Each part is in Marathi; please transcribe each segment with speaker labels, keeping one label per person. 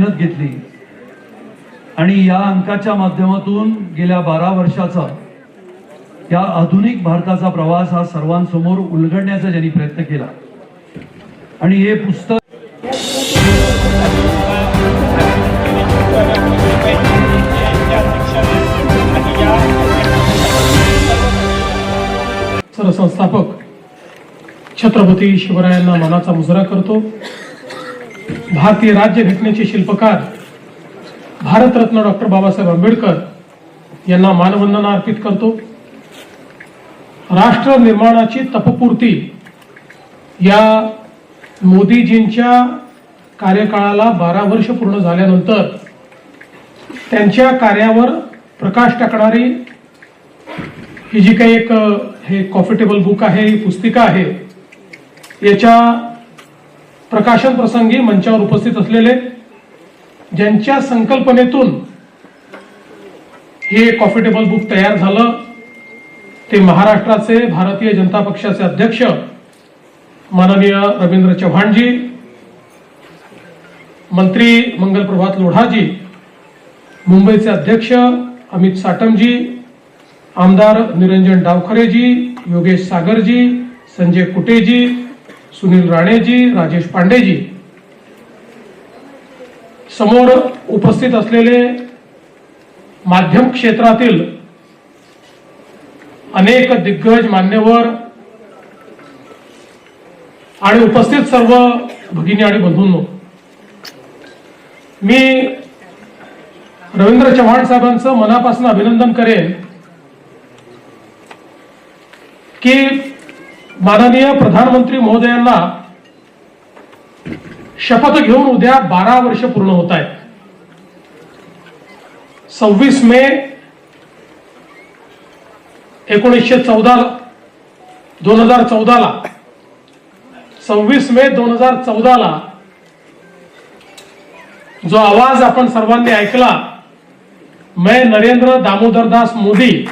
Speaker 1: मेहनत घेतली आणि या अंकाच्या माध्यमातून गेल्या 12 वर्षाचा या आधुनिक भारताचा प्रवास हा सर्वांसमोर उलगडण्याचा ज्यांनी प्रयत्न केला आणि हे पुस्तक
Speaker 2: सरसंस्थापक छत्रपती शिवरायांना मानाचा मुजरा करतो। भारतीय राज्यघटनेचे शिल्पकार भारतरत्न डॉक्टर बाबासाहेब आंबेडकर यांना मानवंदना अर्पित करतो। राष्ट्र निर्माणाची तपपूर्ती या मोदीजींच्या कार्यकाळाला 12 वर्ष पूर्ण झाल्यानंतर त्यांच्या कार्यावर प्रकाश टाकणारी ही जी काही एक हे कॉफी टेबल बुक आहे, ही पुस्तिका आहे, याच्या प्रकाशन प्रसंगी मंचावर उपस्थित असलेले ज्यांच्या संकल्पनेतून हे कॉफी टेबल बुक तयार झालं ते महाराष्ट्राचे भारतीय जनता पक्षाचे अध्यक्ष माननीय रवींद्र चव्हाणजी, मंत्री मंगल प्रभात लोढाजी, मुंबईचे अध्यक्ष अमित साटमजी, आमदार निरंजन डावखरेजी, योगेश सागरजी, संजय कुटेजी, सुनील राणेजी, राजेश पांडेजी, समोर उपस्थित असलेले माध्यम क्षेत्रातील अनेक दिग्गज मान्यवर आणि उपस्थित सर्व भगिनी आणि बंधूंनो, मी रवींद्र चव्हाण साहेबांचं मनापासून अभिनंदन करेन की माननीय प्रधानमंत्री महोदयांना शपथ घेऊन उद्या 12 वर्ष पूर्ण होत आहेत। 26 मे 1914 2014 ला 26 मे 2014 ला जो आवाज आपण सर्वांनी ऐकला, मैं नरेंद्र दामोदर दास मोदी,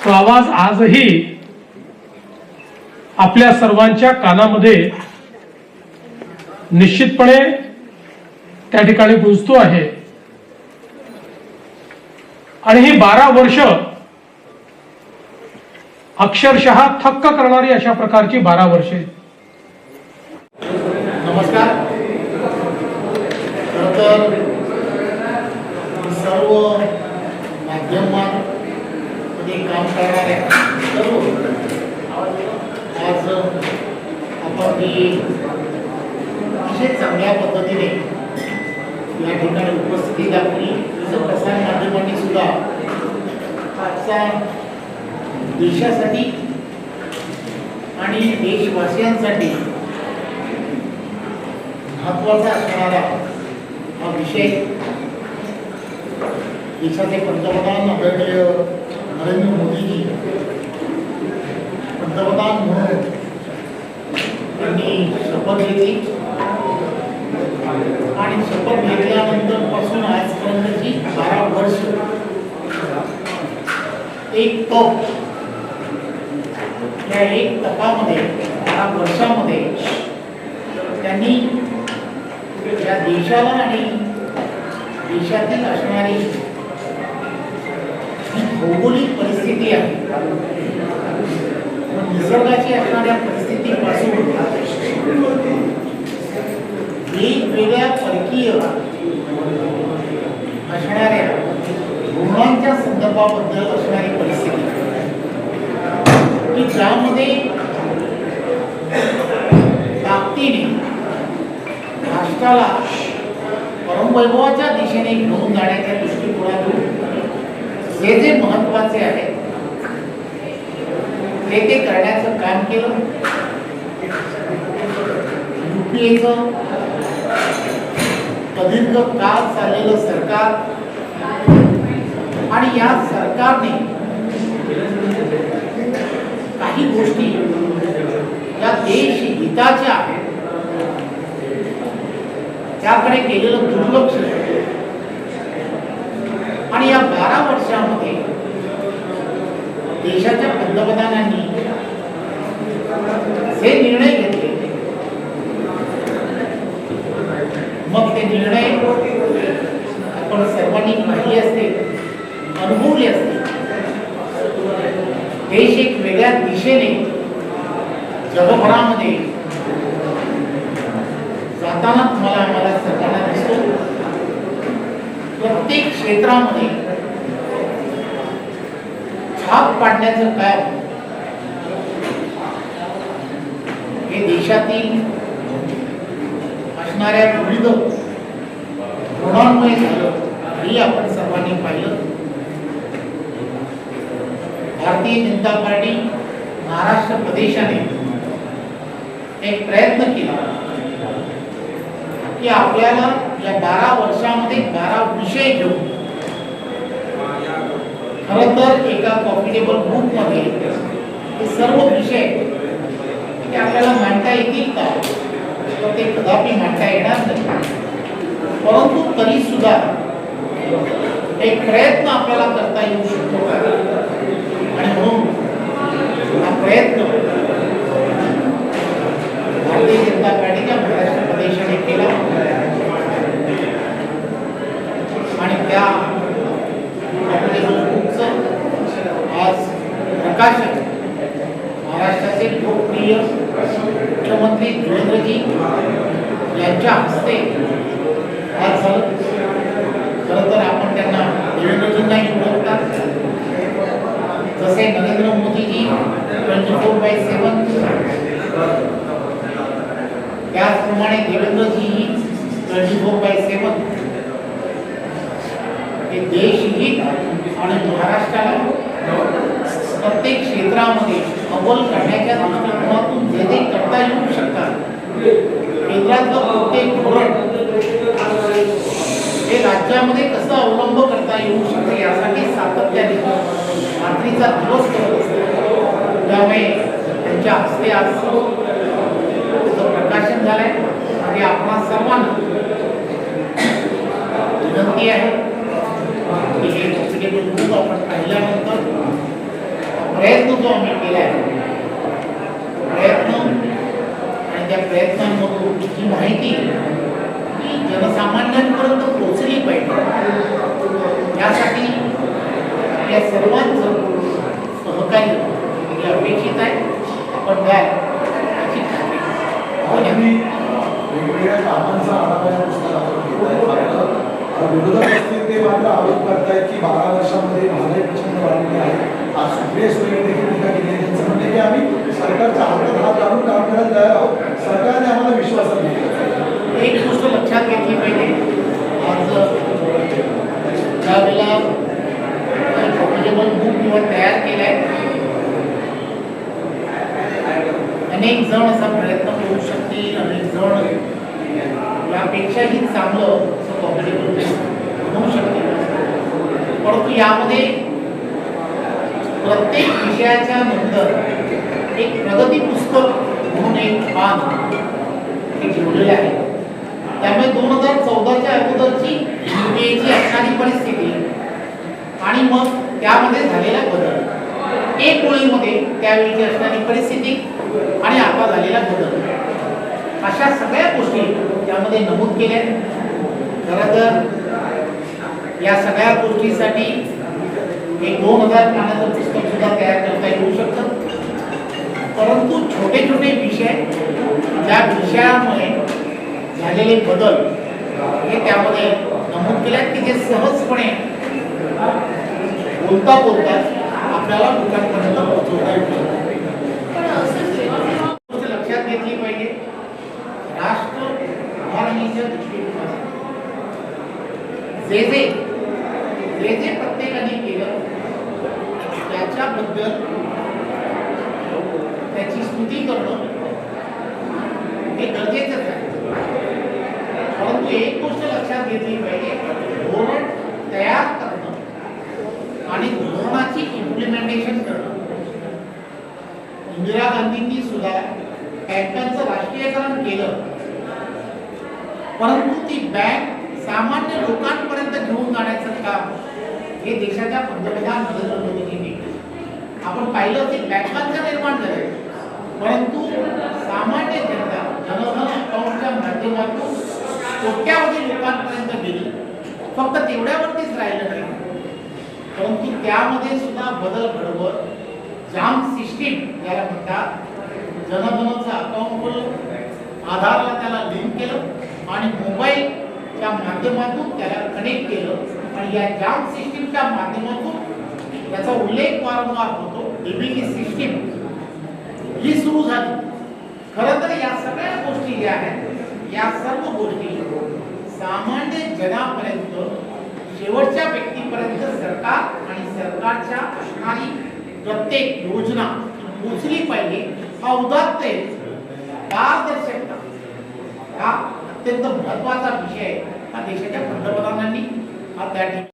Speaker 2: तो आवाज आजही आपल्या सर्वांच्या कानामध्ये निश्चितपणे त्या ठिकाणी गुंजतो आहे आणि ही 12 वर्ष अक्षरशः थक्क करणारी अशा प्रकारची 12 वर्षे।
Speaker 3: नमस्कार। खरं सर्व माध्यमांमध्ये काम करणाऱ्या सर्व आज आपण अतिशय चांगल्या पद्धतीने या ठिकाणी उपस्थिती दाखवली। तसं प्रसार माध्यमांनी सुद्धा आजचा देशासाठी आणि देशवासियांसाठी महत्वाचा असणारा हा विषय देशाचे पंतप्रधान आदरणीय नरेंद्र मोदीजी पंतप्रधान म्हणून त्यांनी शपथ घेतली आणि शपथ घेतल्यानंतर पासून आजपर्यंतची 12 वर्ष एक तप, या एक तपामध्ये 12 वर्षामध्ये त्यांनी या देशाला आणि देशातील असणारी जी भौगोलिक परिस्थिती आहे, निसर्गाची असणाऱ्या परिस्थितीपासून वेगवेगळ्या परकीय असणाऱ्या धोरणांच्या संदर्भाबद्दल असणारी परिस्थिती की ज्यामध्ये ताकदीने राष्ट्राला परमवैभवाच्या दिशेने घेऊन जाण्याच्या दृष्टिकोनातून जे महत्वाचे आहे ते करण्याचं काम केलं। युपीएचं प्रदीर्घ काळ चाललेलं सरकार आणि या सरकारने काही गोष्टी या देश हिताच्या आहेत त्याकडे केलेलं दुर्लक्ष आणि या 12 वर्षांमध्ये देशाच्या पंतप्रधानांनी जे निर्णय घेतले सर्वांनी पाहिली असते, अनुभवली असते. देश एक वेगळ्या दिशेने जगभरामध्ये जाताना तुम्हाला आम्हाला सर्वांना दिसतो. प्रत्येक क्षेत्रामध्ये छाप पाडण्याचं काम हे देशातील असणाऱ्या विविध ऋणांमुळे झालं हे आपण सर्वांनी पाहिलं. भारतीय जनता पार्टी महाराष्ट्र प्रदेशाने एक प्रयत्न केला की आपल्याला या 12 वर्षामध्ये 12 विषय घेऊन खरं तर एका कॉम्पिटेबल बुक मध्ये हे सर्व विषय ते आपल्याला मांडता येतील का, तर ते कदापि मांडता येणार नाही. परंतु तरी सुद्धा एक प्रयत्न आपल्याला करता येऊ शकतो का, आणि म्हणून हा प्रयत्न भारतीय जनता पार्टीच्या महाराष्ट्र प्रदेशाने केला. आणि त्या बुकचं आज प्रकाशन महाराष्ट्राचे लोकप्रिय मुख्यमंत्री देवेंद्रजी यांच्या हस्ते आज झालं. खरं तर आपण त्यांना देवेंद्रजींनाही ओळखतात. जसे नरेंद्र मोदीजी 24/7, त्याचप्रमाणे देवेंद्रजीही 24/7 हे देशहित आणि महाराष्ट्राला प्रत्येक क्षेत्रामध्ये अव्वल करण्याच्या दृष्टिकोनातून जे जे करता येऊ शकतात, केंद्रातलं प्रत्येक धोरण हे राज्यामध्ये कसं अवलंब करता येऊ शकतं यासाठी सातत्याने रात्रीचा दिवस करत असतो. त्यामुळे त्यांच्या हस्ते आज त्याचं प्रकाशन झालंय. आणि आपणा सर्वांना विनंती आहे की हे कॉम्पिटेबल बुक आपण पाहिल्यानंतर प्रयत्न जो आम्ही केला आहे, प्रयत्न आणि त्या प्रयत्नांमधून ही माहिती ही जनसामान्यांपर्यंत पोहोचली पाहिजे. यासाठी या सर्वांचं सहकार्य हे अपेक्षित आहे. आपण द्याल याची खात्री.
Speaker 4: वेगवेगळ्या कामांचा आढावा या पुस्तकात विरोधक असतील ते मात्र आरोप करतायत की 12 वर्षामध्ये महागाई प्रचंड वाढलेली आहे. आज सुप्रिया सुळे देखील टीका केली. त्यांचं म्हणणे की आम्ही सरकारच्या हातात हात घालून काम करायला तयार आहोत. सरकारने आम्हाला विश्वासात घेतला.
Speaker 3: एक गोष्ट लक्षात घेतली पाहिजे. आज ज्यावेळेला कॉम्पिटेबल बुक किंवा तयार केलाय, अनेक जण असा प्रयत्न करू शकतील, अनेक जण यापेक्षाही चांगलं कॉम्पिटेबल होऊ शकतील. परंतु यामध्ये प्रत्येक विषयाच्या नंतर एक प्रगती पुस्तक म्हणून एक पान हे ठेवलेले आहे. त्यामुळे 2014च्या अगोदरची UPAची असणारी परिस्थिती आणि मग त्यामध्ये झालेला बदल, एक ओळीमध्ये त्यावेळीची असणारी परिस्थिती आणि आता झालेला बदल, अशा सगळ्या गोष्टी त्यामध्ये नमूद केल्या. खरं तर या सगळ्या गोष्टीसाठी एक 2000 पानाचं पुस्तक सुद्धा तयार करता येऊ शकतं. परंतु छोटे छोटे विषय, ज्या विषयामुळे झालेले बदल हे त्यामध्ये नमूद केले की जे सहजपणे बोलता बोलता आपल्याला लोकांपर्यंत पोहोचवता येऊ शकतं. लक्षात घेतली पाहिजे. राष्ट्र उभारणीच्या दृष्टिकोनातून जे जे प्रत्येकाने केलं त्याच्याबद्दल त्याची स्तुती करणं हे गरजेचंच आहे. परंतु एक गोष्ट लक्षात घेतली पाहिजे. धोरण तयार करणं आणि धोरणाची इम्प्लिमेंटेशन करणं. इंदिरा गांधींनी सुद्धा बँकांचं राष्ट्रीयकरण केलं, परंतु ती बँक सामान्य लोकांपर्यंत घेऊन जाण्याचं काम हे देशाच्या पंतप्रधान नरेंद्र मोदींनी केलं. आपण पाहिलं की बँकांचं निर्माण झालं, परंतु सामान्य जनता जनधन अकाउंटच्या माध्यमातून कोट्यावधी लोकांपर्यंत गेली. फक्त तेवढ्यावरतीच राहिलं नाही, परंतु त्यामध्ये सुद्धा बदल घडवत जाम सिस्टीम याला म्हणतात, जनधनचं अकाउंट खोललं, आधारला त्याला लिंक केलं आणि मोबाईलच्या माध्यमातून त्याला कनेक्ट केलं आणि या जाम सिस्टीमच्या माध्यमातून त्याचा उल्लेख वारंवार होतो, डीबीटी सिस्टीम ही सुरू झाली. खरं तर या सगळ्या गोष्टी ज्या आहेत, या सर्व गोष्टी सामान्य जनापर्यंत, शेवटच्या व्यक्तीपर्यंत सरकार आणि सरकारच्या असणारी प्रत्येक योजना पोचली पाहिजे. हा उदात्त आहे, पारदर्शकता हा अत्यंत महत्वाचा विषय हा देशाच्या पंतप्रधानांनी हा त्या ठिकाणी